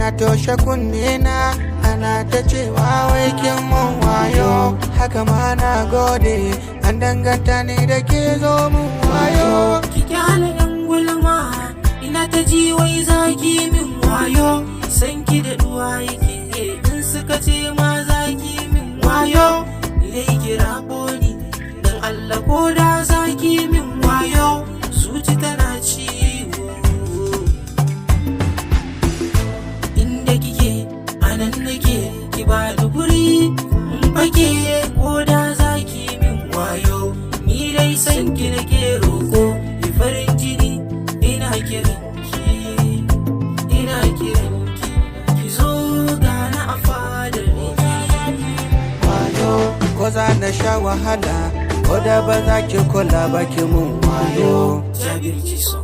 na toshe kunne na ana ta cewa wai kin mun wayo, haka ma na gode an danganta ne da ke zo mun wayo. Ki kyale yan gulma ina ta ji wai zaki min wayo, san ki da duwa yake in suka ce ma zaki min wayo, dai kira ni dan Allah ko da zaki min wayo, zuci tana ciwo. Inda kike anan nake, ki ba da guri in fake ko da zaki min wayo, ni dai san ki nake roko, ki farin jini ina kiranki, ina kiranki, ki zo gana a fadar wayo. Ko za na sha wahala ko da ba za ki kula ba ki mun wayo. Jabir G.Son.